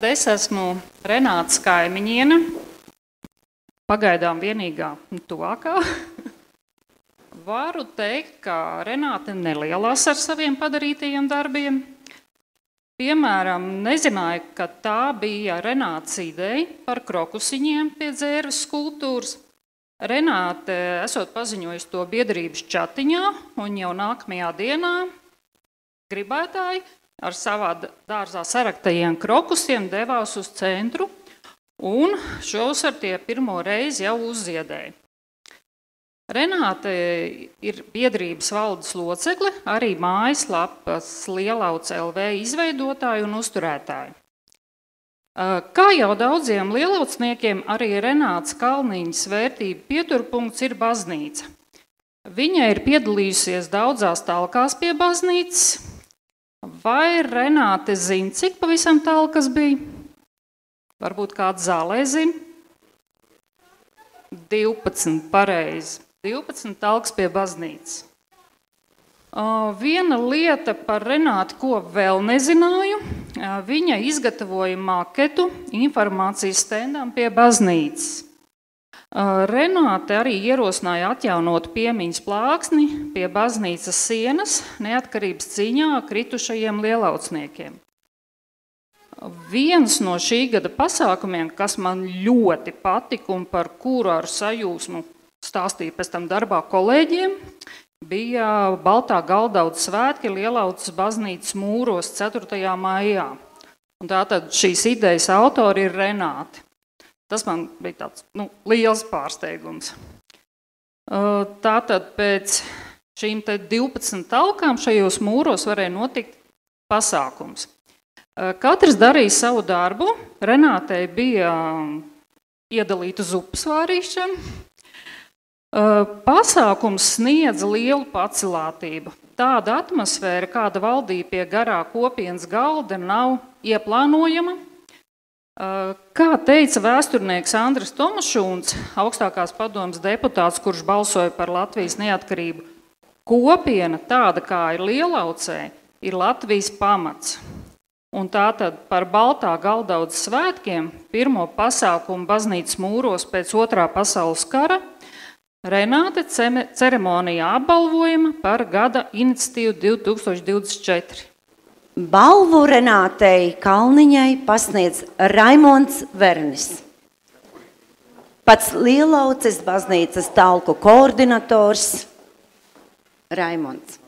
Es esmu Renātes kaimiņiene, pagaidām vienīgā tuvākā. Varu teikt, ka Renāte nelielās ar saviem padarītajiem darbiem. Piemēram, nezināju, ka tā bija Renātes ideja par krokusiņiem pie dzērves skulptūras. Renāte esot paziņojusi to biedrības čatiņā, un jau nākamajā dienā gribētāji ar savā dārzā saraktajiem krokusiem devās uz centru, un šovasar tie pirmo reizi jau uzziedēja. Renāte ir biedrības valdes locekle, arī mājaslapas Lielauc LV izveidotāja un uzturētāja. Kā jau daudziem lielaucniekiem, arī Renātes Kalniņas vērtība pieturpunkts ir baznīca. Viņa ir piedalījusies daudzās talkās pie baznīcas. Vai Renāte zina, cik pavisam talkas bija? Varbūt kāds zālē zina? 12, pareizi. 12 talkas pie baznīcas. Viena lieta par Renāti, ko vēl nezināju, viņa izgatavoja maketu informācijas stendam pie baznīcas. Renāte arī ierosināja atjaunot piemiņas plāksni pie baznīcas sienas neatkarības cīņā kritušajiem lielaucniekiem. Viens no šī gada pasākumiem, kas man ļoti patika un par kuru ar sajūsmu stāstīja pēc tam darbā kolēģiem, bija Baltā Galdauda svētki Lielaucas baznīcas mūros 4. maijā. Un tātad šīs idejas autori ir Renāte. Tas man bija tāds liels pārsteigums. Tātad pēc šīm 12 talkām šajos mūros varēja notikt pasākums. Katrs darīja savu darbu. Renātei bija iedalīta zupas vārīšana. Pasākums sniedza lielu pacilātību. Tāda atmosfēra, kāda valdīja pie garā kopienas galda, nav ieplānojama. Kā teica vēsturnieks Andris Tomašūns, augstākās padomes deputāts, kurš balsoja par Latvijas neatkarību, kopiena, tāda kā ir Lielaucē, ir Latvijas pamats. Un tātad par Baltā Galdaudas svētkiem, pirmo pasākumu baznīcas mūros pēc 2. pasaules kara, Renāte ceremonijā apbalvojama par gada iniciatīvu 2024. Balvu Renātei Kalniņai pasniedz Raimonds Vernis. Pats Lielauces baznīcas talku koordinators Raimonds.